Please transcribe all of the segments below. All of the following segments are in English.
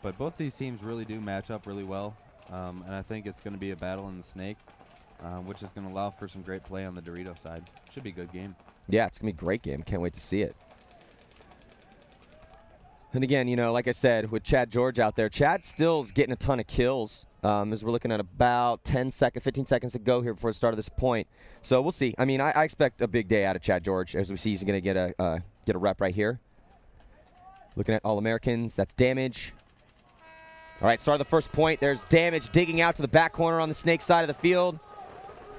But both these teams really do match up really well, and I think it's going to be a battle in the snake, which is going to allow for some great play on the Dorito side. Should be a good game. Yeah, it's going to be a great game. Can't wait to see it. And again, you know, like I said, with Chad George out there, Chad still is getting a ton of kills as we're looking at about 15 seconds to go here before the start of this point. So we'll see. I mean, I expect a big day out of Chad George. As we see, he's going to get a rep right here. Looking at All-Americans, that's Damage. All right, start of the first point. There's Damage digging out to the back corner on the snake side of the field.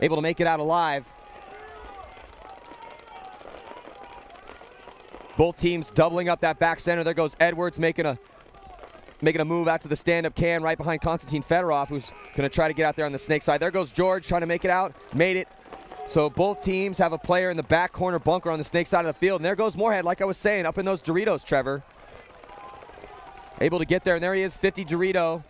Able to make it out alive. Both teams doubling up that back center. There goes Edwards making a move out to the stand-up can right behind Konstantin Fedorov, who's going to try to get out there on the snake side. There goes George trying to make it out. Made it. So both teams have a player in the back corner bunker on the snake side of the field. And there goes Moorhead, like I was saying, up in those Doritos, Trevor. Able to get there, and there he is, 50 Dorito.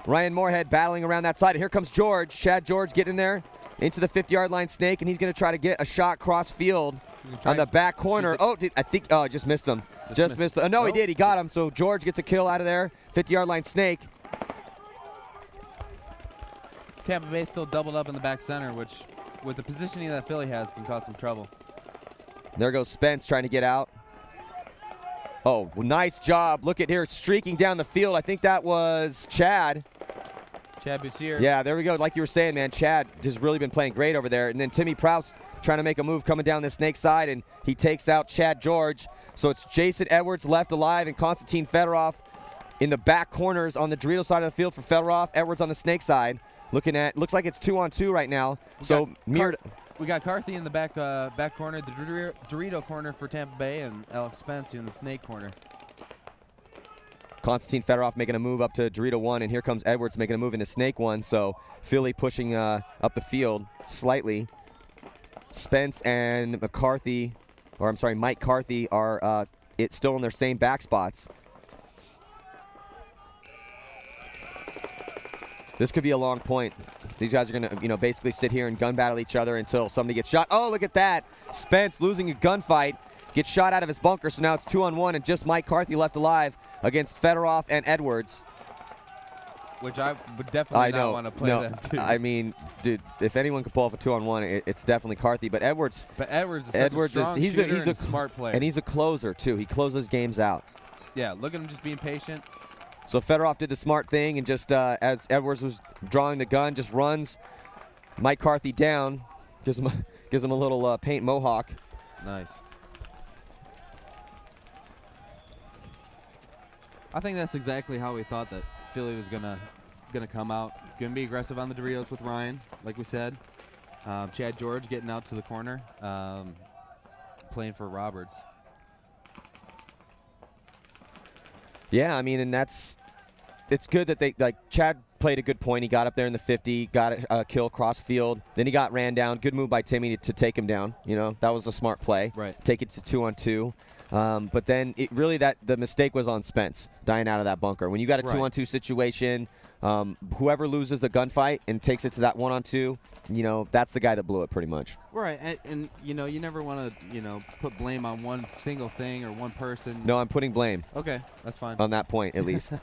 Ryan Moorhead battling around that side. And here comes George. Chad George getting in there into the 50-yard line snake, and he's going to try to get a shot cross field on the back corner. Oh, I just missed him. Just missed him. No, he did. He got him. So George gets a kill out of there. 50-yard line snake. Tampa Bay still doubled up in the back center, which, with the positioning that Philly has, can cause some trouble. There goes Spence trying to get out. Oh, well, nice job. Look at here, streaking down the field. I think that was Chad. Chad Bouchier. Yeah, there we go. Like you were saying, man, Chad just really been playing great over there. And then Timmy Proust trying to make a move coming down the snake side, and he takes out Chad George. So it's Jason Edwards left alive and Konstantin Fedorov in the back corners on the Dorito side of the field for Fedorov. Edwards on the snake side. Looking at, looks like it's 2-on-2 right now. So mirrored. We got Carthy in the back corner, the Dorito corner for Tampa Bay, and Alex Spence in the snake corner. Konstantin Fedorov making a move up to Dorito 1, and here comes Edwards making a move into Snake 1. So Philly pushing up the field slightly. Spence and Mike Carthy are still in their same back spots. This could be a long point. These guys are going to, basically sit here and gun battle each other until somebody gets shot. Oh, look at that. Spence losing a gunfight. Gets shot out of his bunker, so now it's 2-on-1 and just Mike Carthy left alive against Fedorov and Edwards. Which I would definitely not want to play that too. I mean, dude, if anyone could pull off a 2-on-1, it's definitely Carthy. But Edwards is a strong shooter and a smart player. And he's a closer, too. He closes games out. Yeah, look at him just being patient. So Fedorov did the smart thing and just, as Edwards was drawing the gun, just runs Mike Carthy down, gives him a little paint mohawk. Nice. I think that's exactly how we thought that Philly was gonna come out. Gonna be aggressive on the Doritos with Ryan, like we said. Chad George getting out to the corner, playing for Roberts. Yeah, I mean, and it's good that Chad played a good point. He got up there in the 50, got a kill cross field. Then he got ran down. Good move by Timmy to take him down. That was a smart play. Right. Take it to 2-on-2. But then the mistake was on Spence dying out of that bunker. When you got a 2-on-2 situation, whoever loses the gunfight and takes it to that 1-on-2, that's the guy that blew it pretty much. Right, and you never want to put blame on one single thing or one person. No, I'm putting blame. Okay, that's fine. On that point, at least.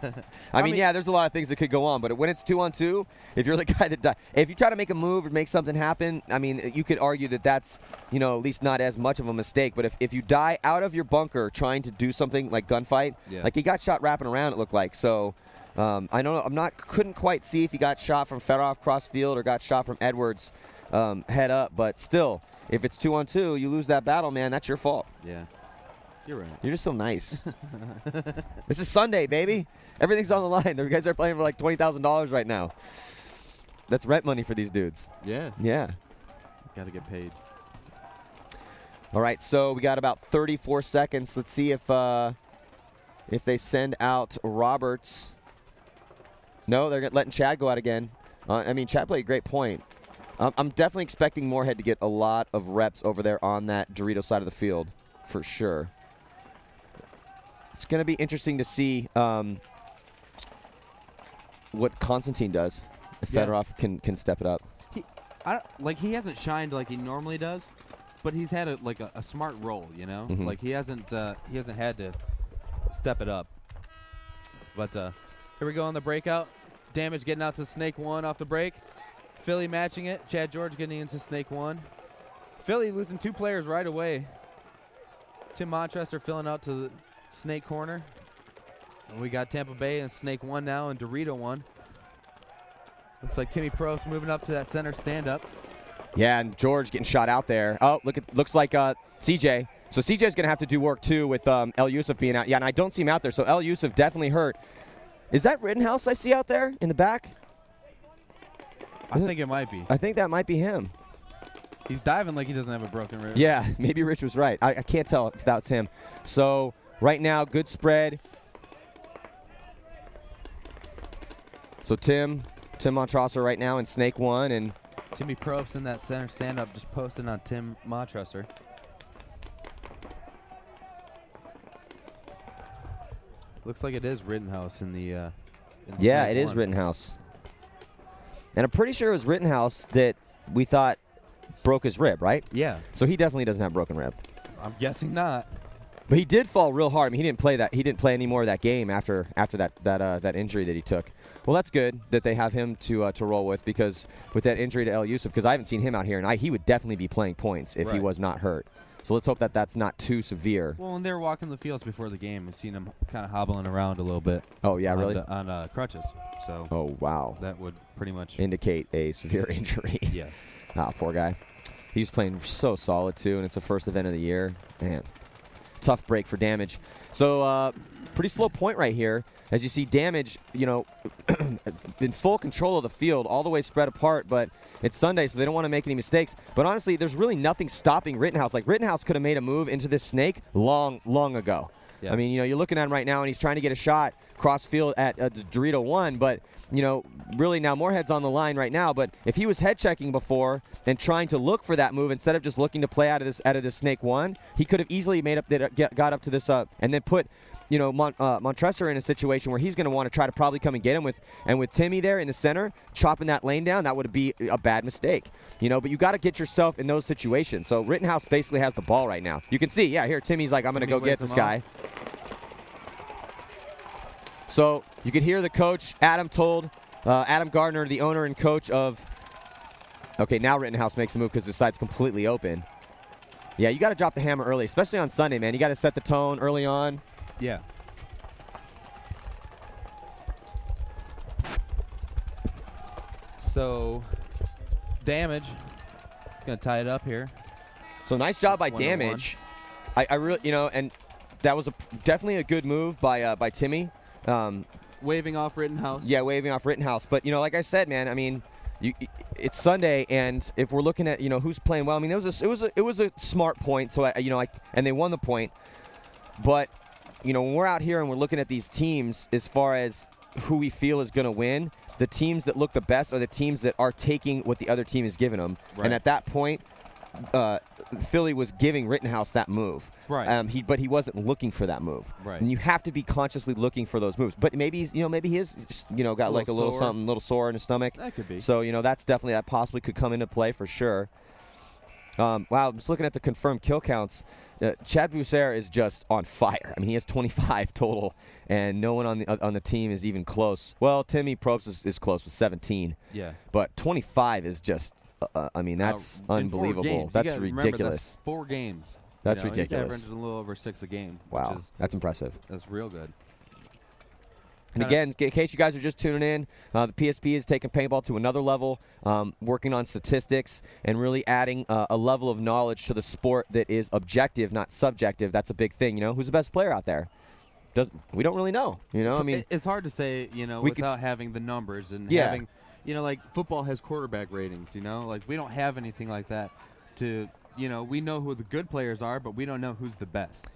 I mean, yeah, there's a lot of things that could go on, but when it's 2-on-2, if you're the guy that died, if you try to make a move or make something happen, I mean, you could argue that that's at least not as much of a mistake. But if you die out of your bunker trying to do something like gunfight, like he got shot wrapping around, it looked like. So I couldn't quite see if he got shot from Fedorov cross field or got shot from Edwards head up, but still, if it's 2-on-2, you lose that battle, man, that's your fault. Yeah, you're right. You're just so nice. This is Sunday, baby. Everything's on the line. The guys are playing for like $20,000 right now. That's rent money for these dudes. Yeah. Yeah. Got to get paid. All right, so we got about 34 seconds. Let's see if they send out Roberts. No, they're letting Chad go out again. I mean, Chad played a great point. I'm definitely expecting Moorhead to get a lot of reps over there on that Dorito side of the field, for sure. It's going to be interesting to see what Konstantin does, if Fedorov can step it up. He hasn't shined like he normally does, but he's had a smart role, Mm-hmm. Like he hasn't had to step it up. But Here we go on the breakout. Damage getting out to Snake 1 off the break. Philly matching it. Chad George getting into Snake 1. Philly losing 2 players right away. Tim Montrester filling out to the Snake corner. And we got Tampa Bay and Snake 1 now and Dorito 1. Looks like Timmy Probst moving up to that center stand-up. Yeah, and George getting shot out there. Oh, looks like CJ. So CJ's going to have to do work, too, with El-Yousef being out. Yeah, and I don't see him out there, so El-Yousef definitely hurt. Is that Rittenhouse I see out there in the back? I think it might be. I think that might be him. He's diving like he doesn't have a broken rib. Yeah, maybe Rich was right. I can't tell if that's him. So right now, good spread. So Tim Montrosser right now in Snake 1. And Timmy Probst in that center stand-up just posting on Tim Montrosser. Looks like it is Rittenhouse in the yeah, it is Rittenhouse. And I'm pretty sure it was Rittenhouse that we thought broke his rib, right? Yeah. So he definitely doesn't have a broken rib. I'm guessing not. But he did fall real hard. I mean, he didn't play that. He didn't play any more of that game after that injury that he took. Well, that's good that they have him to roll with, because with that injury to El-Yousef, because I haven't seen him out here, and he would definitely be playing points if he was not hurt. So let's hope that that's not too severe. Well, when they were walking the fields before the game, we've seen him kind of hobbling around a little bit. Oh, yeah, really? On crutches. So. Oh, wow. That would pretty much indicate a severe injury. Yeah. Ah, poor guy. He was playing so solid, too, and it's the first event of the year. Man, tough break for Damage. So pretty slow point right here. As you see, Damage, you know, in full control of the field, all the way spread apart, but it's Sunday, so they don't want to make any mistakes. But honestly, there's really nothing stopping Rittenhouse. Like, Rittenhouse could have made a move into this Snake long ago. Yeah. I mean, you know, you're looking at him right now, and he's trying to get a shot cross field at Dorito 1, but, you know, really now Moorhead's on the line right now. But if he was head checking before and trying to look for that move instead of just looking to play out of this Snake 1, he could have easily made up got up to this and then put, you know, Montrester in a situation where he's going to want to try to probably come and get him with Timmy there in the center chopping that lane down. That would be a bad mistake, you know. But you got to get yourself in those situations. So Rittenhouse basically has the ball right now. You can see, yeah, here Timmy's like, I'm going to go get this guy. So you could hear the coach, Adam Gardner, the owner and coach of. Okay, now Rittenhouse makes a move because the side's completely open. Yeah, you got to drop the hammer early, especially on Sunday, man. You got to set the tone early on. Yeah. So, Damage is going to tie it up here. So nice job by Damage. I really, you know, and that was definitely a good move by Timmy. Waving off Rittenhouse. Yeah, waving off Rittenhouse. But, you know, like I said, man, I mean, it's Sunday, and if we're looking at, you know, who's playing well, I mean, it was a smart point. So and they won the point. But, you know, when we're out here and we're looking at these teams as far as who we feel is going to win, the teams that look the best are the teams that are taking what the other team is giving them. Right. And at that point, Philly was giving Rittenhouse that move. Right. But he wasn't looking for that move. Right. And you have to be consciously looking for those moves. But maybe maybe he is, you know, got like a little something, little sore in his stomach. That could be. So, you know, that possibly could come into play for sure. Wow, I'm just looking at the confirmed kill counts. Chad Boussaert is just on fire. I mean, he has 25 total, and no one on the team is even close. Well, Timmy Probst is close with 17. Yeah. But 25 is just, I mean, that's unbelievable. That's ridiculous. That's 4 games. That's ridiculous. He's averaging a little over 6 a game. Wow, that's impressive. That's real good. And again, in case you guys are just tuning in, the PSP is taking paintball to another level, working on statistics and really adding a level of knowledge to the sport that is objective, not subjective. That's a big thing. You know, who's the best player out there? We don't really know. You know, so I mean, it's hard to say. You know, without having the numbers and having, you know, like football has quarterback ratings. You know, like we don't have anything like that. You know, we know who the good players are, but we don't know who's the best.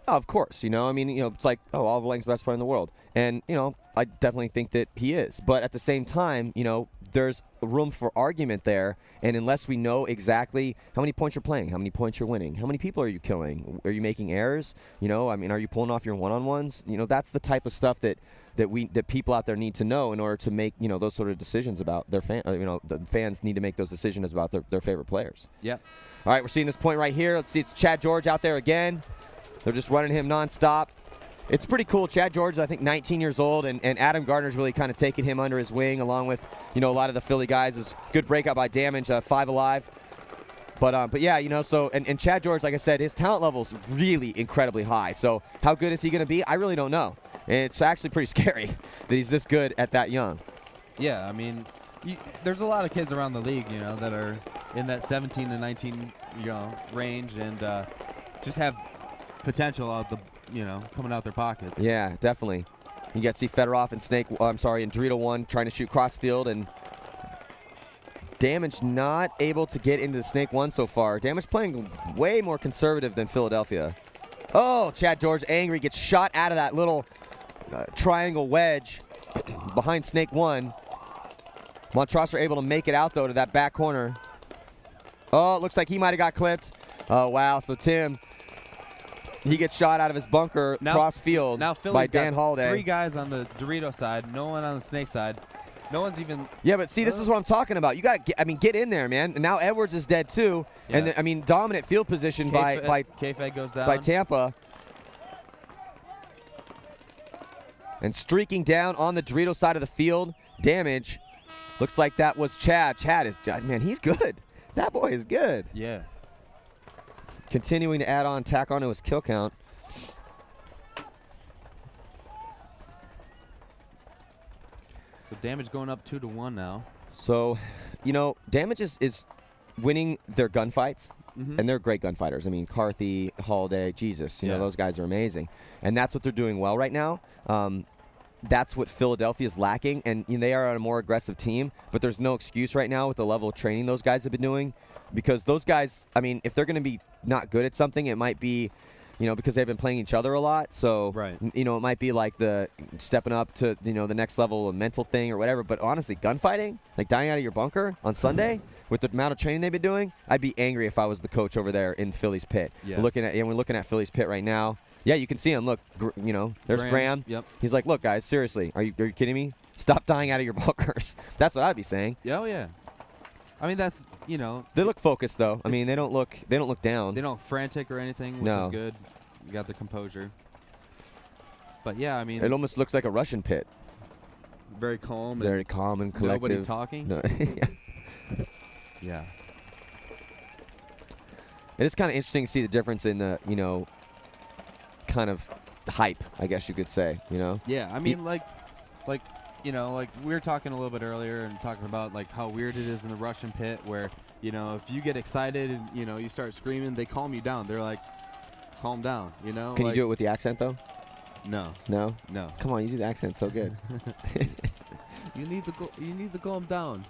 Oh, of course, you know, I mean, you know, it's like, Oliver Lang's the best player in the world. And, you know, I definitely think that he is. But at the same time, you know, there's room for argument there. And unless we know exactly how many points you're playing, how many points you're winning, how many people are you killing, are you making errors? You know, I mean, are you pulling off your one-on-ones? You know, that's the type of stuff that people out there need to know in order to make, you know, those sort of decisions about their the fans need to make those decisions about their favorite players. Yeah. All right, we're seeing this point right here. Let's see, it's Chad George out there again. They're just running him nonstop. it's pretty cool. Chad George is, I think, 19 years old, and Adam Gardner's really kind of taken him under his wing, along with, a lot of the Philly guys. Is good breakout by Damage, 5 alive. But yeah, so and Chad George, like I said, his talent level is really incredibly high. So how good is he going to be? I really don't know. And it's actually pretty scary that he's this good at that young. Yeah, I mean, there's a lot of kids around the league, that are in that 17 to 19, range, and just have potential out the, coming out their pockets. Yeah, definitely. You get to see Fedorov and and Dorito 1 trying to shoot crossfield, and Damage not able to get into the Snake 1 so far. Damage playing way more conservative than Philadelphia. Oh, Chad George angry, gets shot out of that little triangle wedge behind Snake 1. Montrose are able to make it out, though, to that back corner. Oh, it looks like he might have got clipped. Oh, wow. So Tim, he gets shot out of his bunker cross field by Dan Holiday. 3 guys on the Dorito side, no one on the Snake side. No one's even. Yeah, but see, this is what I'm talking about. You got to get in there, man. And now Edwards is dead too. Yeah. And dominant field position by K-Fed goes down. By Tampa. And streaking down on the Dorito side of the field, Damage. Looks like that was Chad. Chad is, man, he's good. That boy is good. Yeah. Continuing to tack on to his kill count. So Damage going up 2-1 now. So, Damage is winning their gunfights, and they're great gunfighters. I mean, Carthy, Holiday, Jesus, those guys are amazing. And that's what they're doing well right now. That's what Philadelphia is lacking, and they are on a more aggressive team, but there's no excuse right now with the level of training those guys have been doing, because those guys, I mean, if they're going to be not good at something, it might be, because they've been playing each other a lot, so, right. It might be like the stepping up to, the next level of mental thing or whatever, but honestly, gunfighting, like dying out of your bunker on Sunday, with the amount of training they've been doing, I'd be angry if I was the coach over there in Philly's pit. Yeah. We're looking at Philly's pit right now. Yeah, you can see him. Look, there's Graham. Yep. He's like, look, guys, seriously, are you kidding me? Stop dying out of your bunkers. That's what I'd be saying. Yeah, oh yeah. I mean, that's They look focused though. I mean, they don't look down. They don't frantic or anything, which is good. You got the composure. But yeah, I mean, it almost looks like a Russian pit. Very calm. Very calm and collective. Nobody talking. No. Yeah. It is kind of interesting to see the difference in the kind of hype, I guess you could say, Yeah, I mean, like we were talking a little bit earlier and talking about like how weird it is in the Russian pit, where if you get excited and you start screaming, they calm you down. They're like, calm down, Can you do it with the accent though? No. No. Come on, you do the accent so good. You need to calm down.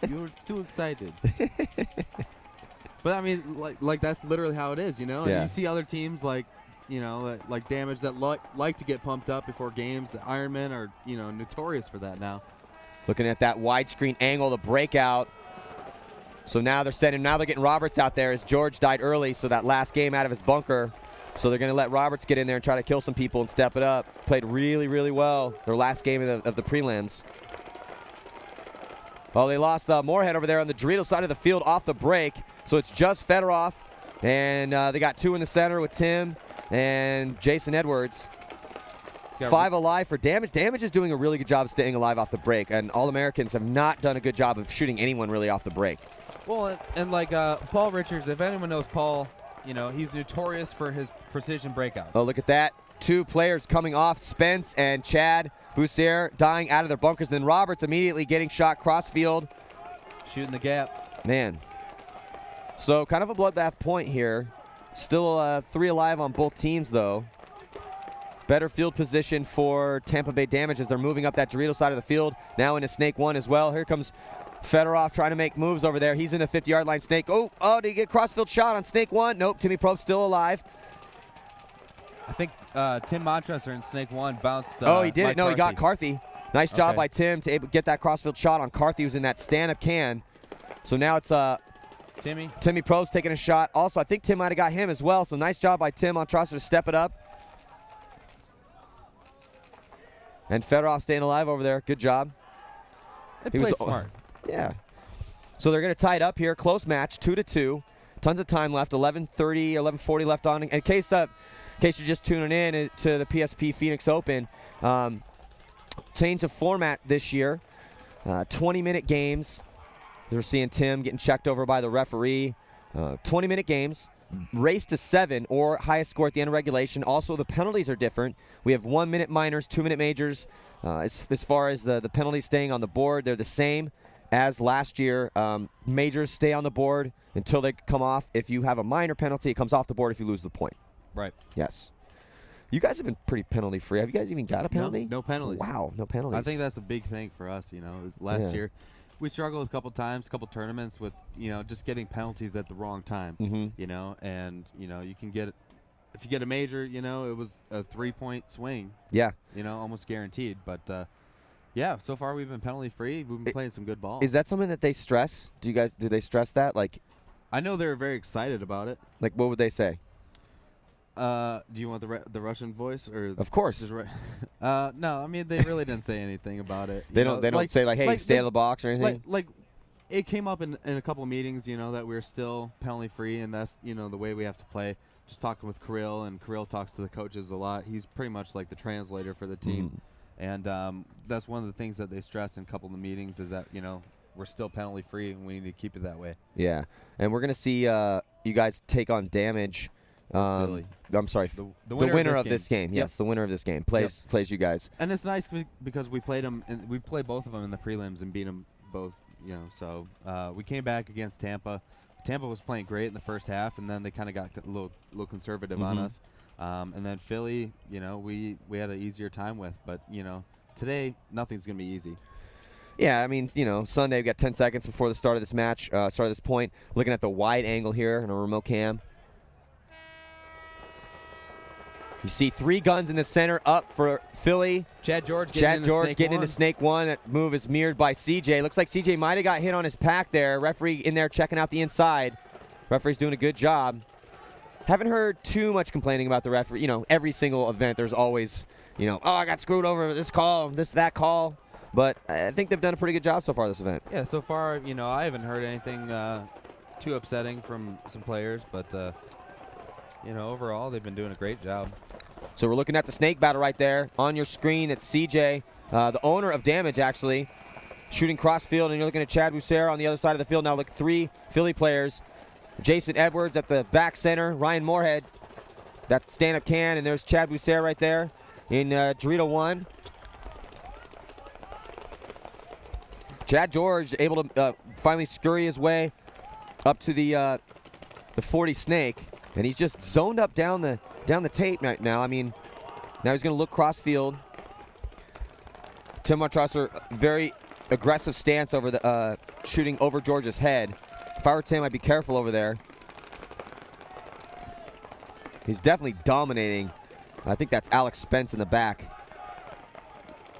You're too excited. But I mean, like that's literally how it is, Yeah. And you see other teams like Damage that like to get pumped up before games. The Ironmen are notorious for that now. Looking at that widescreen angle, the breakout. So now they're getting Roberts out there as George died early, so that last game out of his bunker. So they're going to let Roberts get in there and try to kill some people and step it up. Played really, really well their last game of the prelims. Oh, they lost Moorhead over there on the Dorito side of the field off the break. So it's just Fedorov, and they got 2 in the center with Tim and Jason Edwards. 5 alive for Damage. Damage is doing a really good job of staying alive off the break, and All-Americans have not done a good job of shooting anyone really off the break. Well, and like Paul Richards, if anyone knows Paul, he's notorious for his precision breakouts. Oh, look at that. 2 players coming off, Spence and Chad Boussier dying out of their bunkers. Then Roberts immediately getting shot crossfield. Shooting the gap. Man. So kind of a bloodbath point here. Still 3 alive on both teams, though. Better field position for Tampa Bay Damage as they're moving up that Dorito side of the field. Now into Snake 1 as well. Here comes Fedorov trying to make moves over there. He's in the 50-yard line. Snake. Oh, did he get crossfield shot on Snake 1? Nope, Timmy Probst still alive. I think Tim Montressor in Snake 1 bounced. Oh, he did Mike it. No, Carthy. He got Carthy. Nice job by Tim to get that crossfield shot on Carthy, who's in that stand-up can. So now it's Timmy Probst taking a shot. Also, I think Tim might have got him as well. So nice job by Tim Montressor to step it up. And Fedorov staying alive over there. Good job. He was smart. Yeah. So they're going to tie it up here. Close match, 2-2. Tons of time left. 11:30, 11:40 left on. In case case you're just tuning in to the PSP Phoenix Open, change of format this year. 20-minute games. We're seeing Tim getting checked over by the referee. 20-minute games. Race to 7 or highest score at the end of regulation. Also, the penalties are different. We have 1-minute minors, 2-minute majors. As far as the penalties staying on the board, they're the same as last year. Majors stay on the board until they come off. If you have a minor penalty, it comes off the board if you lose the point. Right. Yes. You guys have been pretty penalty free. Have you guys even got a penalty? No penalties. Wow, no penalties. I think that's a big thing for us. Last year we struggled a couple times, a couple tournaments with just getting penalties at the wrong time. And you can get, if you get a major, it was a 3-point swing. Yeah. Almost guaranteed. But yeah, so far we've been penalty free. We've been playing some good ball. Is that something that they stress? Do they stress that? Like, I know they're very excited about it. Like, what would they say? Do you want the Russian voice, or of course? No, I mean they really didn't say anything about it. They don't say like, hey, stay out of the box or anything. Like it came up in a couple meetings, that we're still penalty free, and that's the way we have to play. Just talking with Kirill, and Kirill talks to the coaches a lot. He's pretty much like the translator for the team, and that's one of the things that they stress in a couple of the meetings is that we're still penalty free, and we need to keep it that way. Yeah, and we're gonna see you guys take on Damage. I'm sorry, the winner of this game. Yes, the winner of this game plays you guys. And it's nice because we played them, and we played both of them in the prelims and beat them both. So we came back against Tampa. Tampa was playing great in the first half, and then they kind of got a little conservative on us. And then Philly, we had an easier time with, but today nothing's gonna be easy. Yeah, I mean, Sunday we got 10 seconds before the start of this match, start of this point. Looking at the wide angle here on a remote cam. You see 3 guns in the center up for Philly. Chad George getting into snake one. That move is mirrored by CJ. Looks like CJ might have got hit on his pack there. Referee in there checking out the inside. Referee's doing a good job. Haven't heard too much complaining about the referee. Every single event there's always, oh, I got screwed over this call, that call. But I think they've done a pretty good job so far this event. Yeah, so far, I haven't heard anything too upsetting from some players. But, overall, they've been doing a great job. So we're looking at the snake battle right there. On your screen, it's CJ, the owner of Damage, actually, shooting cross field. And you're looking at Chad Bucera on the other side of the field. Now look, 3 Philly players. Jason Edwards at the back center. Ryan Moorhead, that stand-up can. And there's Chad Bucera right there in Dorito 1. Chad George able to finally scurry his way up to the 40 snake. And he's just zoned up down the tape right now. I mean, now he's going to look cross field. Tim Montrosser, very aggressive stance over the shooting over George's head. If I were Tim, I'd be careful over there. He's definitely dominating. I think that's Alex Spence in the back.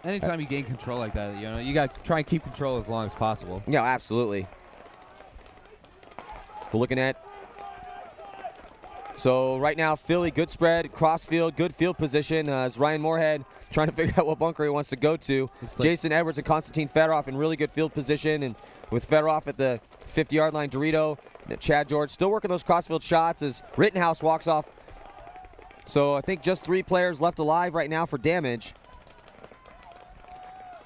Anytime you gain control like that, you got to try and keep control as long as possible. Yeah, absolutely. We're looking at. So right now, Philly, good spread, cross field, good field position. As Ryan Moorhead trying to figure out what bunker he wants to go to. Jason Edwards and Konstantin Fedorov in really good field position. And with Fedorov at the 50-yard line, Dorito, Chad George still working those crossfield shots as Rittenhouse walks off. So I think just 3 players left alive right now for Damage.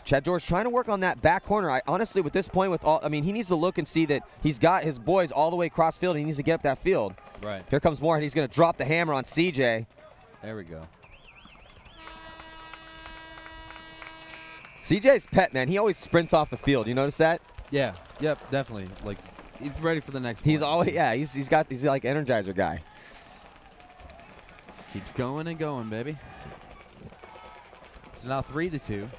Chad George trying to work on that back corner. Honestly, with this point, he needs to look and see that he's got his boys all the way cross field. He needs to get up that field. Right. Here comes Moore, and he's going to drop the hammer on CJ. There we go. CJ's pet, man. He always sprints off the field. You notice that? Yeah. Yep. Definitely. Like he's ready for the next. He's always He's like Energizer guy. Just keeps going and going, baby. So now 3-2.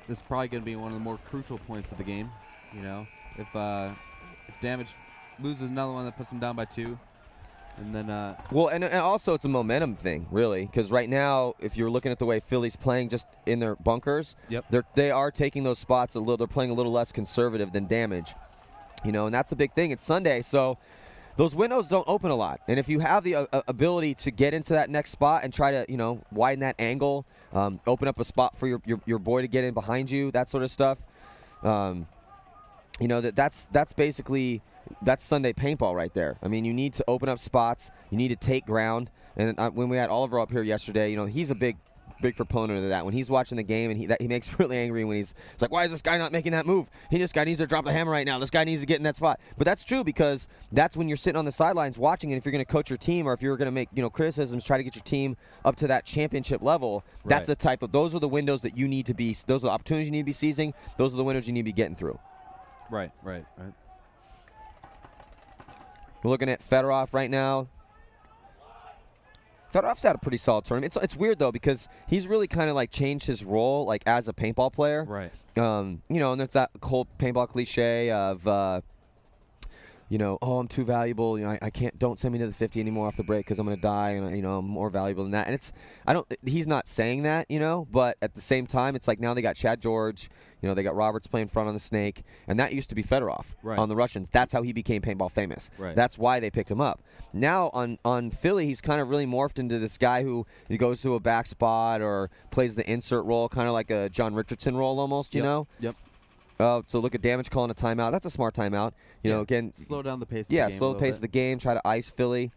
This is probably going to be one of the more crucial points of the game. If Damage loses another one, that puts them down by 2. And then well, and also it's a momentum thing, really, because right now, if you're looking at the way Philly's playing just in their bunkers, they are taking those spots a little. They're playing a little less conservative than Damage, and that's a big thing. It's Sunday, so those windows don't open a lot. And if you have the ability to get into that next spot and try to, widen that angle, open up a spot for your boy to get in behind you, that sort of stuff. you know, that's basically Sunday paintball right there. I mean, you need to open up spots. You need to take ground. And when we had Oliver up here yesterday, you know, he's a big proponent of that. When he's watching the game, and he makes me really angry when he's like, why is this guy not making that move? This guy needs to drop the hammer right now. This guy needs to get in that spot. But that's true, because that's when you're sitting on the sidelines watching, and if you're going to coach your team, or if you're going to make, you know, criticisms, try to get your team up to that championship level, that's those are the windows that you need to be, those are the opportunities you need to be seizing, those are the windows you need to be getting through. Right. We're looking at Fedorov right now. Fedorov's had a pretty solid tournament. It's weird, though, because he's really kind of, like, changed his role, like, as a paintball player. Right. You know, and there's that whole paintball cliche of, you know, oh, I'm too valuable. You know, I can't. Don't send me to the 50 anymore off the break because I'm gonna die, and you know, I'm more valuable than that. And he's not saying that, you know, but at the same time, it's like now they got Chad George. You know, they got Roberts playing front on the Snake, and that used to be Fedorov on the Russians. That's how he became paintball famous. Right. That's why they picked him up. Now on Philly, he's kind of really morphed into this guy who he goes to a back spot or plays the insert role, kind of like a John Richardson role almost. You know. Yep. So look at Damage calling a timeout. That's a smart timeout. You know, again, slow down the pace of the game. Yeah, slow the pace of the game, try to ice Philly.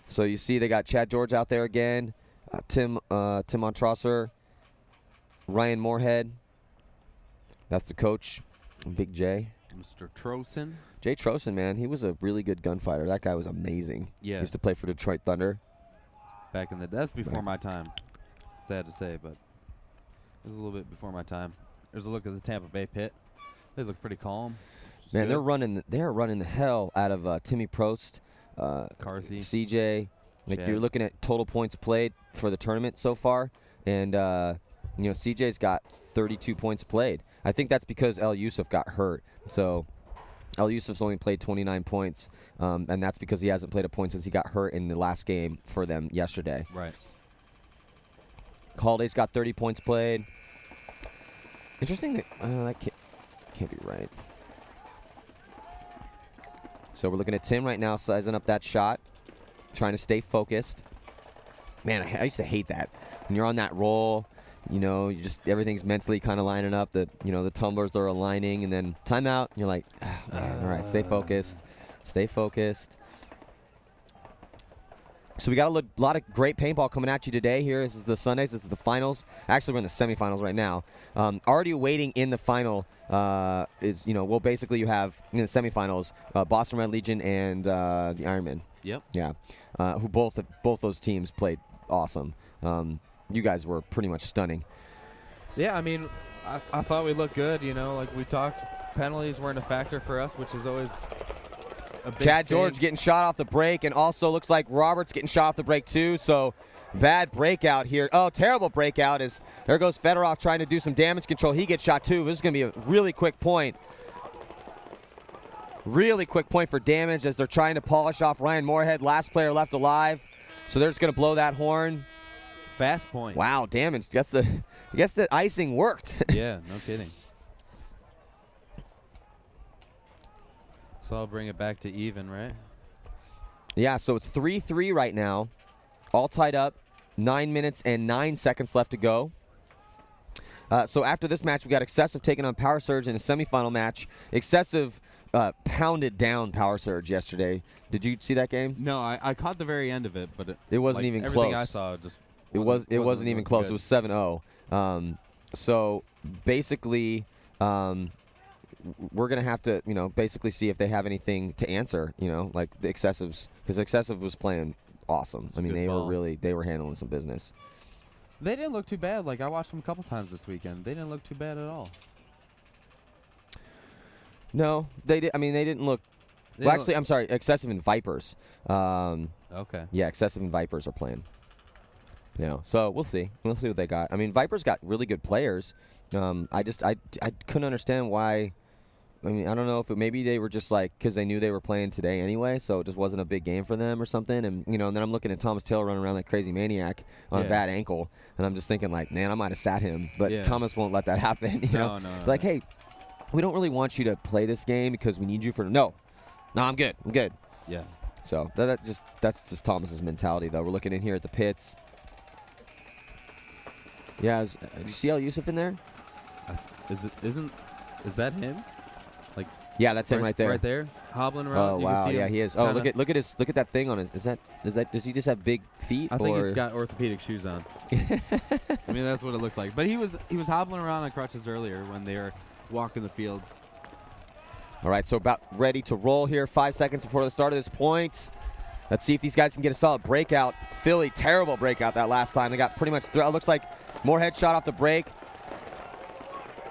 So you see they got Chad George out there again, Tim Montrosser, Ryan Moorhead. That's the coach, Big J. Mr. Trosen. Jay Trosen, man, he was a really good gunfighter. That guy was amazing. Yeah. He used to play for Detroit Thunder. Back in that's before my time. Sad to say, but it was a little bit before my time. There's a look at the Tampa Bay pit. They look pretty calm. Man, they're running the hell out of Timmy Prost, Carthy, CJ. Like Chad. You're looking at total points played for the tournament so far, and you know, CJ's got 32 points played. I think that's because El-Yousef got hurt. So El-Yousef's only played 29 points, and that's because he hasn't played a point since he got hurt in the last game for them yesterday. Right. Holiday's got 30 points played. Interesting that can't be right. So we're looking at Tim right now, sizing up that shot, trying to stay focused. Man, I used to hate that. When you're on that roll, you know, everything's mentally kind of lining up. The tumblers are aligning, and then timeout. And you're like, oh, man, all right, stay focused, stay focused. So we got a lot of great paintball coming at you today here. This is the Sundays. This is the finals. Actually, we're in the semifinals right now. Already waiting in the final is, you know, well, basically you have in the semifinals Boston Red Legion and the Ironmen. Yep. Yeah. Who both those teams played awesome. You guys were pretty much stunning. Yeah, I mean, I thought we looked good. You know, like we talked, penalties weren't a factor for us, which is always a big Chad thing. George getting shot off the break, and also looks like Roberts getting shot off the break too. So bad breakout here. Oh, terrible breakout. There goes Fedorov trying to do some damage control. He gets shot too. This is going to be a really quick point. Really quick point for damage as they're trying to polish off Ryan Moorhead, last player left alive. So they're just going to blow that horn. Fast point. Wow, damage. I guess the icing worked. Yeah, no kidding. So I'll bring it back to even, right? Yeah, so it's 3-3 right now. All tied up. 9 minutes and 9 seconds left to go. So after this match, we got Excessive taking on Power Surge in a semifinal match. Excessive pounded down Power Surge yesterday. Did you see that game? No, I caught the very end of it, but it wasn't even everything close. I saw just it wasn't even close. Good. It was 7-0. So basically, we're gonna have to, you know, basically see if they have anything to answer. You know, like the Excessives, because Excessive was playing awesome. I mean, they were handling some business. They didn't look too bad. Like I watched them a couple times this weekend. They didn't look too bad at all. No, they did. I mean, they didn't look. Well, actually, I'm sorry. Excessive and Vipers. Okay. Yeah, Excessive and Vipers are playing. You know, so we'll see. We'll see what they got. I mean, Vipers got really good players. I couldn't understand why. I mean, I don't know if maybe they were just like because they knew they were playing today anyway, so it just wasn't a big game for them or something. And you know, and then I'm looking at Thomas Taylor running around like crazy maniac on a bad ankle, and I'm just thinking like, man, I might have sat him, but Thomas won't let that happen. You know, like, hey, we don't really want you to play this game because we need you for no, I'm good. Yeah. So that's just Thomas's mentality, though. We're looking in here at the pits. Yeah, did you see El-Yousef in there? Is that him? Yeah, that's him right there. Right there, hobbling around. Oh You wow, can see yeah, him he is. Oh, kinda- look at that thing on his. Does he just have big feet? I think or? he's got orthopedic shoes on. I mean, that's what it looks like. But he was hobbling around on crutches earlier when they were walking the fields. All right, so about ready to roll here. 5 seconds before the start of this point. Let's see if these guys can get a solid breakout. Philly, terrible breakout that last time. They got pretty much it looks like Moorhead shot off the break.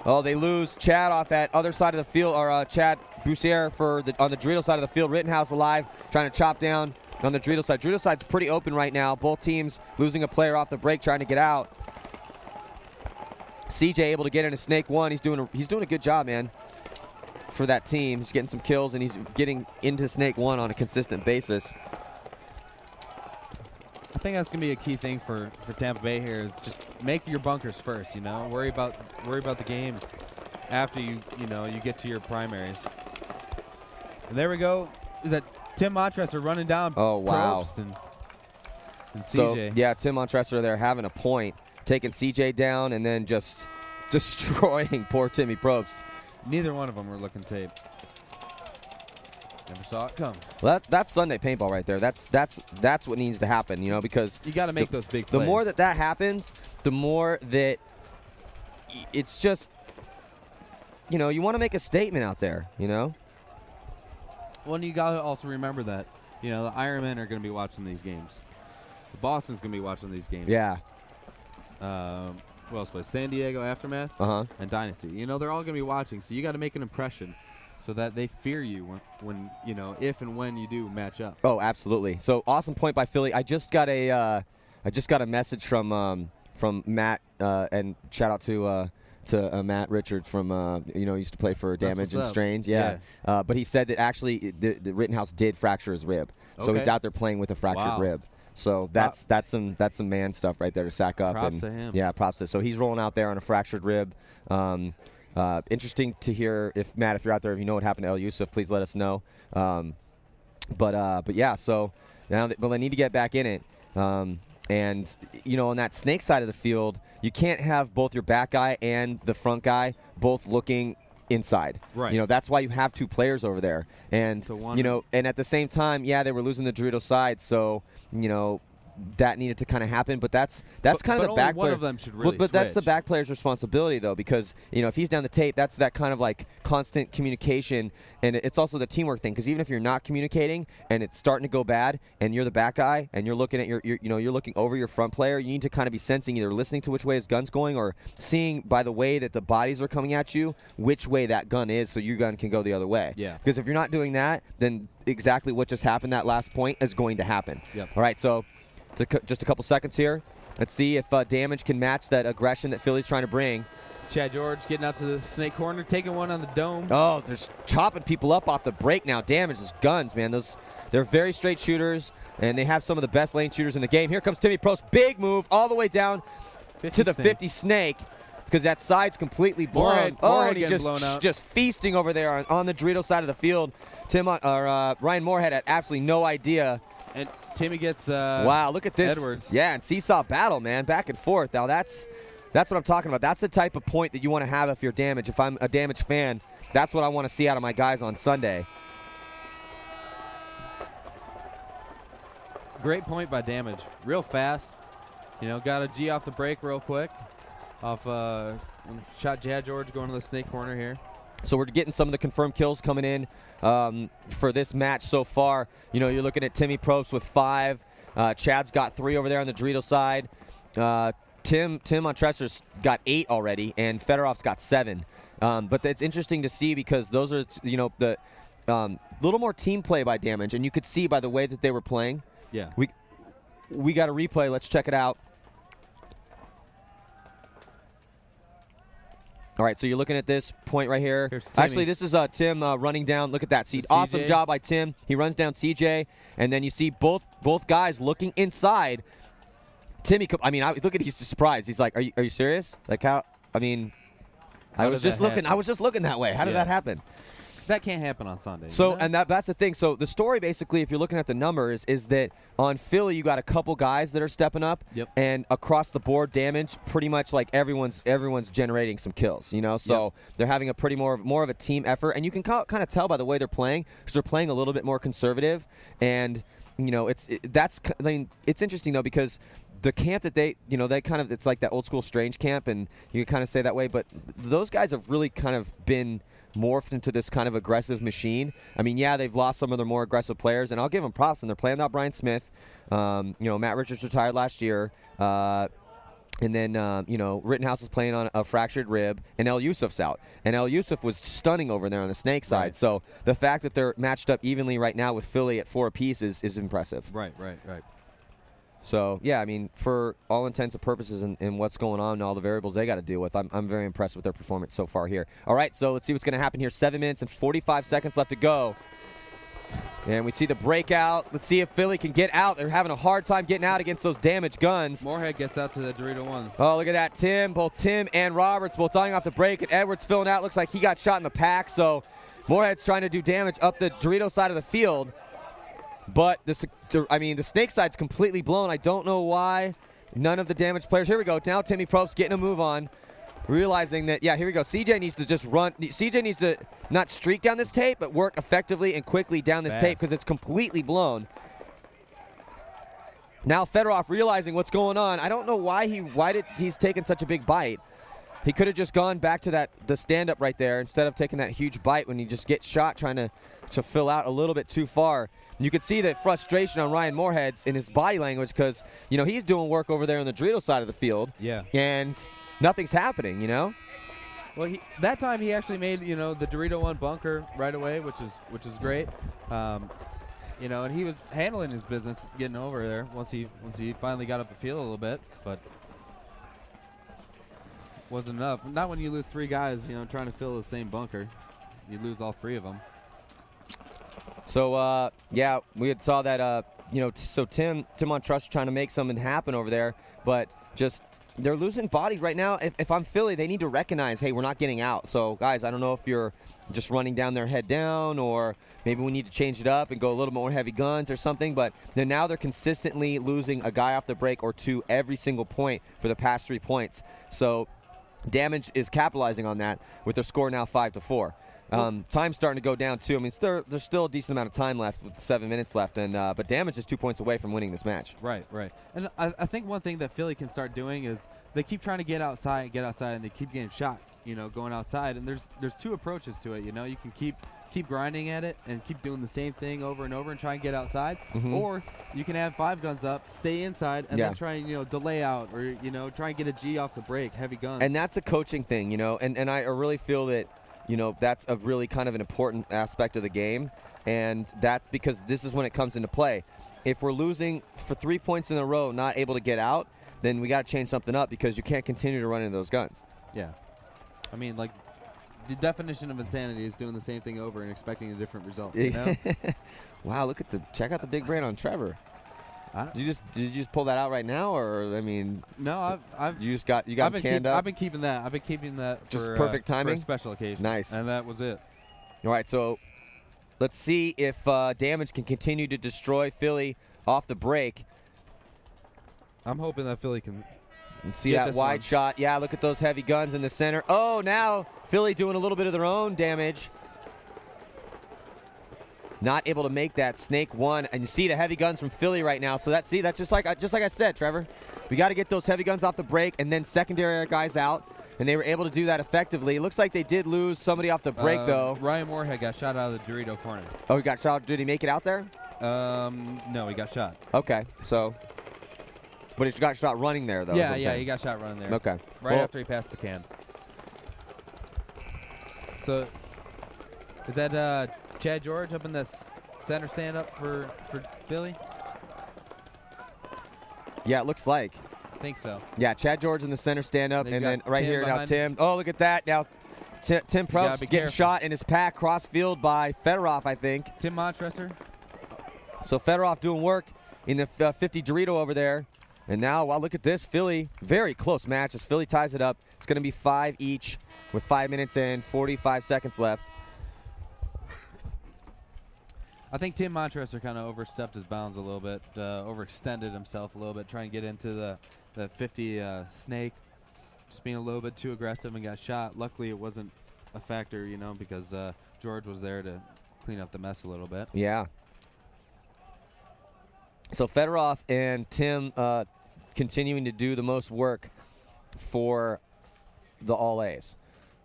Oh, they lose Chad off that other side of the field, or Chad Boussier on the Dorito side of the field. Rittenhouse alive, trying to chop down on the Dorito side. Dorito side's pretty open right now. Both teams losing a player off the break, trying to get out. CJ able to get into Snake 1. He's doing a good job, man, for that team. He's getting some kills, and he's getting into Snake 1 on a consistent basis. I think that's gonna be a key thing for Tampa Bay here is just make your bunkers first. You know, worry about the game after you get to your primaries. And there we go. Is that Tim Montresor running down? Oh wow. Probst and CJ. So yeah, Tim Montresor there having a point, taking CJ down, and then just destroying poor Timmy Probst. Neither one of them were looking tape. Never saw it come. Well, that's Sunday paintball right there. That's what needs to happen, you know, because You got to make those big plays. the more that happens, the more that it's just, you know, you want to make a statement out there, you know. Well, and you got to also remember that, you know, the Ironmen are going to be watching these games. The Boston's going to be watching these games. Yeah. Who else plays? San Diego Aftermath and Dynasty. You know, they're all going to be watching, so you got to make an impression so that they fear you when you know, if and when you do match up. Oh, absolutely. So awesome point by Philly. I just got a message from Matt, and shout out to Matt Richards from used to play for Damage and Strains. Yeah. But he said that actually the Rittenhouse did fracture his rib, so he's out there playing with a fractured rib. So that's some man stuff right there to sack up. Props to him. Yeah, props to. So he's rolling out there on a fractured rib. Interesting to hear if Matt, if you're out there, if you know what happened to El-Yousef, please let us know. But yeah, so now they need to get back in it. And you know, on that snake side of the field, you can't have both your back guy and the front guy both looking inside. Right. You know, that's why you have two players over there. And So you know, and at the same time, yeah, they were losing the Dorito side, so you know, that needed to kind of happen, but that's kind of the back player. One of them should really but that's the switch. back player's responsibility, though, because you know if he's down the tape, that's that kind of like constant communication, and it's also the teamwork thing. Because even if you're not communicating and it's starting to go bad, and you're the back guy, and you're looking at you're looking over your front player, you need to kind of be sensing, either listening to which way his gun's going, or seeing by the way that the bodies are coming at you, which way that gun is, so your gun can go the other way. Yeah. Because if you're not doing that, then exactly what just happened that last point is going to happen. Yep. All right, so. Just a couple seconds here. Let's see if Damage can match that aggression that Philly's trying to bring. Chad George getting out to the snake corner, taking one on the dome. Oh, they're chopping people up off the break now. Damage, those guns, man. They're very straight shooters, and they have some of the best lane shooters in the game. Here comes Timmy Probst. Big move all the way down to the 50 snake, because that side's completely blown. Moorhead and he blown out. just feasting over there on the Dorito side of the field. Ryan Moorhead had absolutely no idea. And Timmy gets wow, look at this. Edwards. Yeah, and seesaw battle, man, back and forth. Now that's what I'm talking about. That's the type of point that you want to have if you're Damage. If I'm a Damage fan, that's what I want to see out of my guys on Sunday. Great point by Damage. Real fast. You know, got a G off the break real quick. Off shot Chad George going to the snake corner here. So we're getting some of the confirmed kills coming in for this match so far. You know, you're looking at Timmy Probst with 5. Chad's got 3 over there on the Dorito side. Tim Montresor's got 8 already, and Fedorov's got 7. But it's interesting to see because those are, you know, the little more team play by Damage, and you could see by the way that they were playing. Yeah. We got a replay. Let's check it out. All right, so you're looking at this point right here. Actually, this is Tim running down. Look at that. See, awesome job by Tim. He runs down CJ, and then you see both guys looking inside. Timmy, I mean, look at he's just surprised. He's like, "Are you serious? Like how? I mean, I was just looking that way. How did that happen?" that can't happen on Sunday. So, you know? and that's the thing. So the story, basically, if you're looking at the numbers, is that on Philly, you got a couple guys that are stepping up. Yep. And across the board damage, pretty much like everyone's generating some kills, you know? So they're having a pretty more of a team effort. And you can kind of tell by the way they're playing, because they're playing a little bit more conservative. And, you know, it's interesting, though, because the camp that they kind of, it's like that old school Strange camp, and you can kind of say that way, but those guys have really kind of been morphed into this kind of aggressive machine. I mean, yeah, they've lost some of their more aggressive players, and I'll give them props, and they're playing without Brian Smith. You know, Matt Richards retired last year, and then, you know, Rittenhouse is playing on a fractured rib, and El-Yousef's out. And El-Yousef was stunning over there on the Snake side. Right. So the fact that they're matched up evenly right now with Philly at 4 apiece is impressive. Right. So, yeah, I mean, for all intents and purposes and what's going on and all the variables they got to deal with, I'm very impressed with their performance so far here. All right, so let's see what's going to happen here. 7 minutes and 45 seconds left to go. And we see the breakout. Let's see if Philly can get out. They're having a hard time getting out against those damaged guns. Moorhead gets out to the Dorito 1. Oh, look at that. Both Tim and Roberts both dying off the break, and Edwards filling out. Looks like he got shot in the pack, so Moorhead's trying to do damage up the Dorito side of the field. But the Snake side's completely blown. I don't know why none of the damaged players. Here we go. Now Timmy Probst getting a move on, realizing that, yeah, here we go. CJ needs to just run. CJ needs to not streak down this tape, but work effectively and quickly down this tape because it's completely blown. Now Fedorov realizing what's going on. I don't know why he's taking such a big bite. He could have just gone back to the stand-up right there instead of taking that huge bite when you just get shot trying to fill out a little bit too far. You could see the frustration on Ryan Moorhead's in his body language because, you know, he's doing work over there on the Dorito side of the field. Yeah. And nothing's happening, you know? Well, that time he actually made, you know, the Dorito 1 bunker right away, which is great. You know, and he was handling his business getting over there once he finally got up the field a little bit, but wasn't enough. Not when you lose 3 guys, you know, trying to fill the same bunker. You lose all 3 of them. So, yeah, we had saw that, you know, so Tim on Trust trying to make something happen over there, but just they're losing bodies right now. If I'm Philly, they need to recognize, hey, we're not getting out. So, guys, I don't know if you're just running down their head down or maybe we need to change it up and go a little more heavy guns or something, but now they're consistently losing a guy off the break or 2 every single point for the past 3 points. So Damage is capitalizing on that with their score now 5-4. Time's starting to go down, too. I mean, there's still a decent amount of time left with 7 minutes left, and but Damage is 2 points away from winning this match. Right. And I think one thing that Philly can start doing is they keep trying to get outside, and they keep getting shot, you know, going outside. And there's 2 approaches to it, you know. You can keep grinding at it and keep doing the same thing over and over and try and get outside. Or you can have 5 guns up, stay inside, and then try and, you know, delay out or, you know, try and get a G off the break, heavy guns. And that's a coaching thing, you know, and I really feel that, you know, that's a really kind of an important aspect of the game, and that's because this is when it comes into play. If we're losing for 3 points in a row, not able to get out, then we got to change something up because you can't continue to run into those guns. Yeah. I mean, like, the definition of insanity is doing the same thing over and expecting a different result, you know? Wow, check out the big brain on Trevor. Did you just pull that out right now, or I mean? No, you got canned up. I've been keeping that. Just for, perfect timing. For a special occasion. Nice. And that was it. All right, so let's see if Damage can continue to destroy Philly off the break. I'm hoping that Philly can. And see that wide shot. Yeah, look at those heavy guns in the center. Oh, now Philly doing a little bit of their own damage. Not able to make that Snake 1, and you see the heavy guns from Philly right now. So that's just like I said, Trevor. We got to get those heavy guns off the break, and then secondary guys out, and they were able to do that effectively. It looks like they did lose somebody off the break though. Ryan Moorhead got shot out of the Dorito corner. Oh, he got shot. Did he make it out there? No, he got shot. Okay, so, but he got shot running there though. Yeah, he got shot running there. Okay, right after he passed the can. So, is that Chad George up in the center stand up for Philly? Yeah, it looks like. I think so. Yeah, Chad George in the center stand up, and then right Tim here now Tim. Oh, look at that. Now Tim Probst getting careful. shot in his pack cross field by Fedorov, I think. Tim Montresor. So Fedorov doing work in the 50 Dorito over there. And now, wow, look at this. Philly, very close match as Philly ties it up. It's going to be 5 each with 5 minutes and 45 seconds left. I think Tim Montressor kind of overstepped his bounds a little bit, overextended himself a little bit, trying to get into the 50 snake, just being a little bit too aggressive and got shot. Luckily, it wasn't a factor, you know, because George was there to clean up the mess a little bit. Yeah. So Fedorov and Tim continuing to do the most work for the All-A's.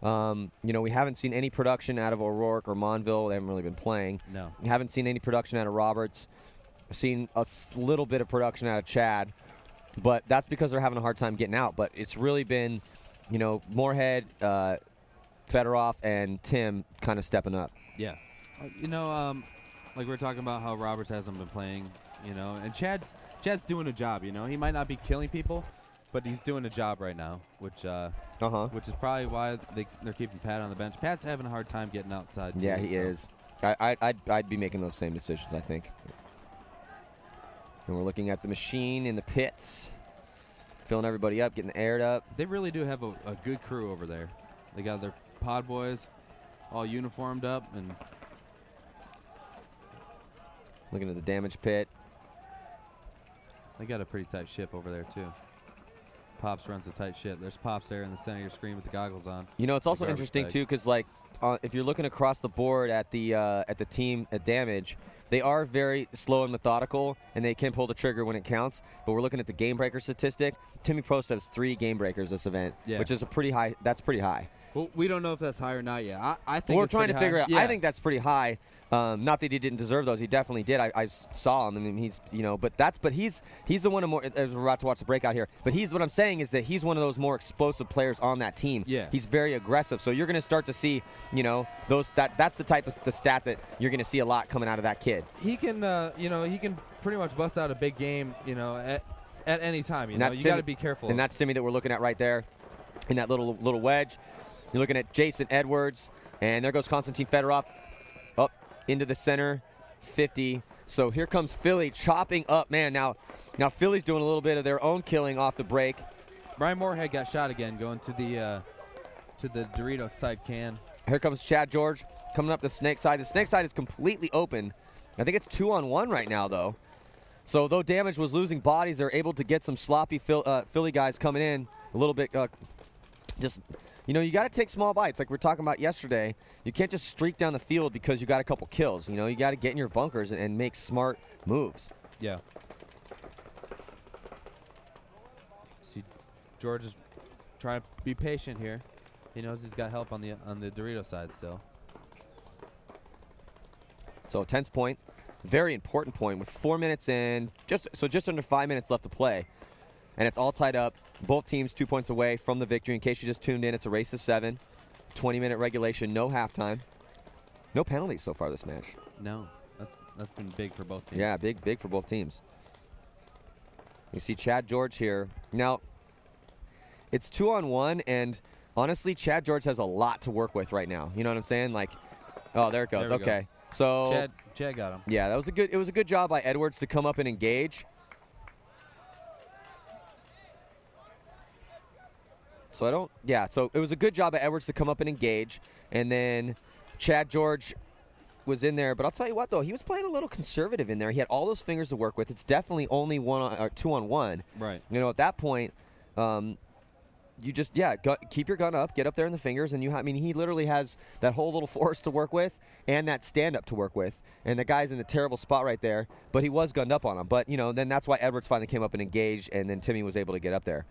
You know, we haven't seen any production out of O'Rourke or Monville. They haven't really been playing. No. We haven't seen any production out of Roberts. Seen a little bit of production out of Chad, but that's because they're having a hard time getting out. But it's really been, you know, Moorhead, Fedorov, and Tim kind of stepping up. Yeah. You know, like we were talking about how Roberts hasn't been playing, you know, and Chad's doing a job, you know. He might not be killing people, but he's doing a job right now, which is probably why they're keeping Pat on the bench. Pat's having a hard time getting outside, too. Yeah, he is. I'd be making those same decisions, I think. And we're looking at the machine in the pits, filling everybody up, getting aired up. They really do have a good crew over there. They got their pod boys all uniformed up, and looking at the damage pit. they got a pretty tight ship over there, too. Pops runs a tight ship. There's Pops there in the center of your screen with the goggles on. You know, it's also interesting too, because like if you're looking across the board at the team at damage, they are very slow and methodical, and they can pull the trigger when it counts. But we're looking at the game breaker statistic. Timmy Prost has 3 game breakers this event, which is a pretty high. That's pretty high. Well, we don't know if that's high or not yet. I think we're trying to figure out. Yeah. I think that's pretty high. Not that he didn't deserve those. He definitely did. I saw him, and he's, you know, but he's the one of more. As we're about to watch the breakout here, but what I'm saying is that he's one of those more explosive players on that team. Yeah. He's very aggressive. So you're going to start to see, you know, that's the type of the stat that you're going to see a lot coming out of that kid. He can, you know, he can pretty much bust out a big game, you know, at any time. You know, you got to be careful. And that's Timmy that we're looking at right there, in that little wedge. You're looking at Jason Edwards, and there goes Konstantin Fedorov up into the center, 50. So here comes Philly chopping up. Man, now Philly's doing a little bit of their own killing off the break. Brian Moorhead got shot again going to the Dorito side can. Here comes Chad George coming up the snake side. The snake side is completely open. I think it's 2-on-1 right now, though. So though Damage was losing bodies, they're able to get some sloppy Philly guys coming in a little bit. Just, you know, you got to take small bites like we were talking about yesterday. You can't just streak down the field because you got a couple kills. You know, you got to get in your bunkers and make smart moves. Yeah. See, George is trying to be patient here. He knows he's got help on the Dorito side still. So tense point, very important point with 4 minutes in, just under 5 minutes left to play. And it's all tied up. Both teams 2 points away from the victory. In case you just tuned in, it's a race to 7. 20-minute regulation, no halftime. No penalties so far this match. No, that's been big for both teams. Yeah, big for both teams. You see Chad George here. Now, it's 2-on-1, and honestly, Chad George has a lot to work with right now. You know what I'm saying? Like, oh, there it goes. Okay. So Chad got him. Yeah, it was a good job by Edwards to come up and engage. So it was a good job by Edwards to come up and engage, and then Chad George was in there. But I'll tell you what, though, he was playing a little conservative in there. He had all those fingers to work with. It's definitely only 2-on-1. Right. You know, at that point, you just keep your gun up, get up there in the fingers, and he literally has that whole little forest to work with and that stand up to work with. And the guy's in a terrible spot right there, but he was gunned up on him. But you know, then that's why Edwards finally came up and engaged, and then Timmy was able to get up there.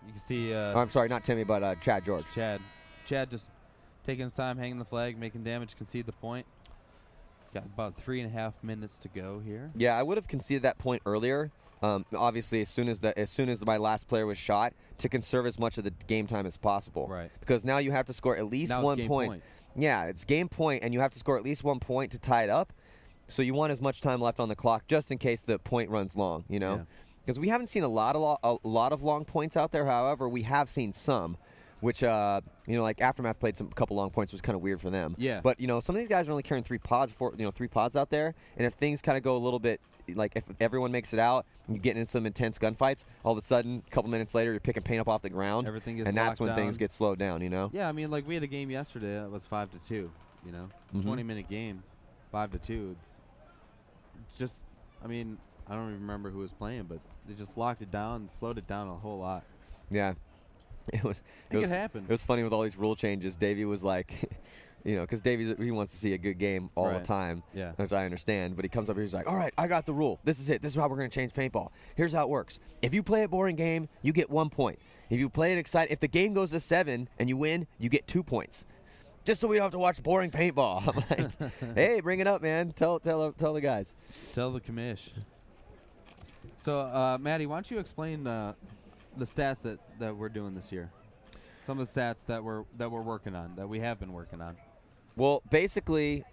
You can see. I'm sorry, not Timmy, but Chad George. Chad just taking his time, hanging the flag, making damage, concede the point. Got about 3.5 minutes to go here. Yeah, I would have conceded that point earlier. Obviously, as soon as my last player was shot, to conserve as much of the game time as possible. Right. Because now you have to score at least 1 point. Yeah, it's game point, and you have to score at least 1 point to tie it up. So you want as much time left on the clock just in case the point runs long. You know. Yeah. Because we haven't seen a lot of long points out there. However, we have seen some, which you know, like Aftermath played a couple long points, which was kind of weird for them. Yeah. But you know, some of these guys are only carrying 3 pods out there, and if things kind of go a little bit, like if everyone makes it out, and you get into some intense gunfights, all of a sudden, a couple minutes later, you're picking paint up off the ground. Everything gets and that's when down. things get slowed down. You know. Yeah, I mean, like we had a game yesterday that was 5-2. You know, 20-minute game. 5-2. It's just, I mean, I don't even remember who was playing, but they just locked it down, slowed it down a whole lot. Yeah. It happened. It was funny with all these rule changes. Davey was like, you know, because Davey, he wants to see a good game all the time, which I understand. But he comes up here, he's like, all right, I got the rule. This is it. This is how we're going to change paintball. Here's how it works. If you play a boring game, you get 1 point. If you play it exciting, if the game goes to 7 and you win, you get 2 points. Just so we don't have to watch boring paintball. I'm like, hey, bring it up, man. Tell the guys. Tell the commish. So, Maddie, why don't you explain the stats that we're doing this year? Some of the stats that we're working on, that we have been working on. Well, basically,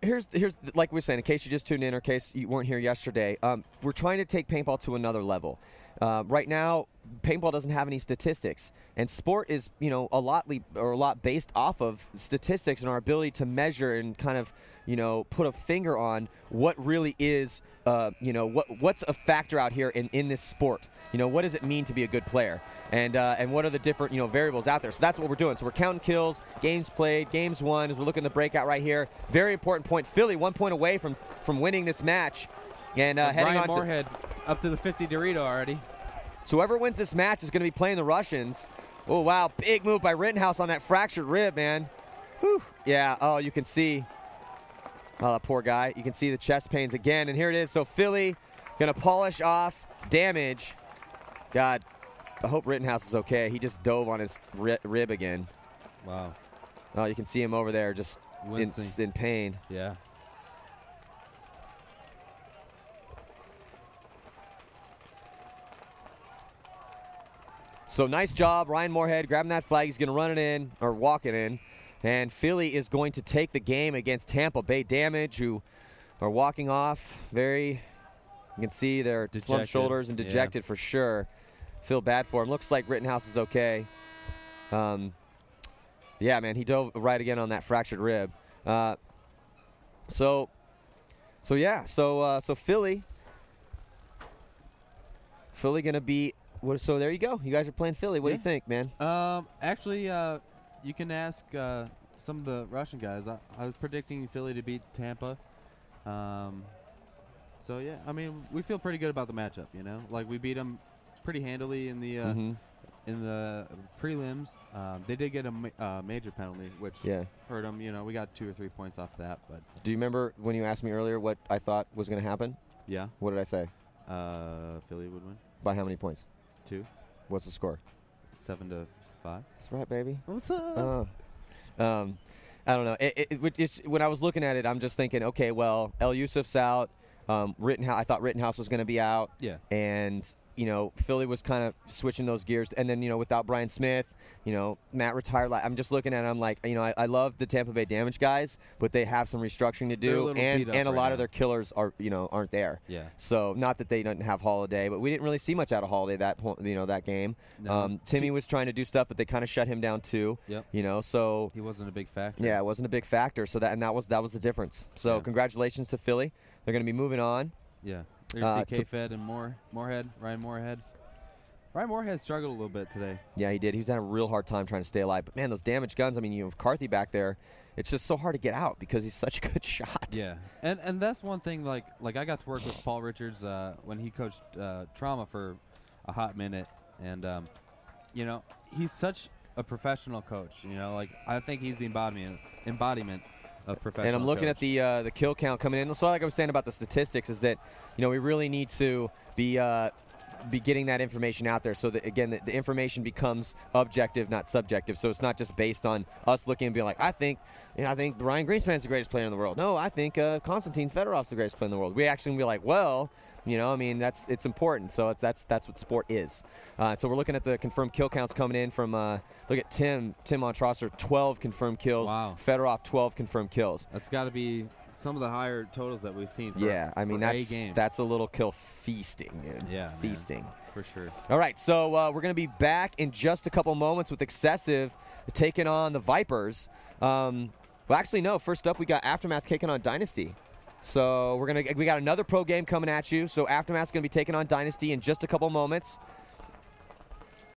here's like we were saying, in case you just tuned in or in case you weren't here yesterday, we're trying to take paintball to another level. Right now, paintball doesn't have any statistics, and sport is, you know, a lot based off of statistics and our ability to measure and kind of, you know, put a finger on what really is, you know, what's a factor out here in this sport. You know, what does it mean to be a good player, and what are the different, you know, variables out there. So that's what we're doing. So we're counting kills, games played, games won. As we're looking at the breakout right here, very important point. Philly 1 point away from winning this match, and heading Ryan on Moorhead up to the 50 Dorito already. So whoever wins this match is going to be playing the Russians. Oh, wow. Big move by Rittenhouse on that fractured rib, man. Whew. Yeah, oh, you can see. Oh, that poor guy. You can see the chest pains again. And here it is. So Philly going to polish off damage. God, I hope Rittenhouse is okay. He just dove on his rib again. Wow. Oh, you can see him over there just in pain. Yeah. So nice job, Ryan Moorhead grabbing that flag. He's going to run it in, or walk it in. And Philly is going to take the game against Tampa Bay Damage, who are walking off very, you can see their slumped shoulders and dejected for sure. Feel bad for him. Looks like Rittenhouse is okay. Yeah, man, he dove right again on that fractured rib. So Philly going to be. So there you go. You guys are playing Philly. What do you think, man? Actually, you can ask some of the Russian guys. I was predicting Philly to beat Tampa. So yeah, I mean, we feel pretty good about the matchup. You know, like we beat them pretty handily in the prelims. They did get a major penalty, which hurt them. You know, we got 2 or 3 points off that. But do you remember when you asked me earlier what I thought was going to happen? Yeah. What did I say? Philly would win. By how many points? 2. What's the score? 7-5. That's right, baby. What's up? I don't know. When I was looking at it, I'm just thinking, okay, well, El-Yousef's out. I thought Rittenhouse was going to be out. Yeah. And, you know, Philly was kind of switching those gears. And then, you know, without Brian Smith, you know, Matt retired. I'm just looking at it. I'm like, you know, I love the Tampa Bay Damage guys, but they have some restructuring to do. And a lot of their killers aren't there. Yeah. So not that they didn't have Holiday, but we didn't really see much out of Holiday that game. No. Timmy was trying to do stuff, but they kind of shut him down too. Yep. You know, so he wasn't a big factor. Yeah, it wasn't a big factor. So that was the difference. So congratulations to Philly. They're going to be moving on. Yeah. There's K-Fed and Moorhead, Ryan Moorhead. Ryan Moorhead struggled a little bit today. Yeah, he did. He was having a real hard time trying to stay alive. But, man, those damaged guns, I mean, you have Carthy back there. It's just so hard to get out because he's such a good shot. Yeah. And that's one thing, like I got to work with Paul Richards when he coached trauma for a hot minute. And, you know, he's such a professional coach. You know, like I think he's the embodiment of professional. And I'm looking at the kill count coming in. So like I was saying about the statistics is that, you know, we really need to be getting that information out there so that, again, the information becomes objective, not subjective. So it's not just based on us looking and being like, I think Ryan Greenspan's the greatest player in the world. No, I think Konstantin Fedorov's the greatest player in the world. We actually be like, well, you know, I mean, it's important. So that's what sport is. So we're looking at the confirmed kill counts coming in from, look at Tim Montrosser, 12 confirmed kills. Wow. Fedorov, 12 confirmed kills. That's got to be some of the higher totals that we've seen. I mean, that's a little kill feasting, dude. Yeah, feasting. Man, for sure. All right, so we're going to be back in just a couple moments with Excessive taking on the Vipers. Well, actually, no. First up, we got Aftermath taking on Dynasty. So we got another pro game coming at you. So Aftermath's going to be taking on Dynasty in just a couple moments.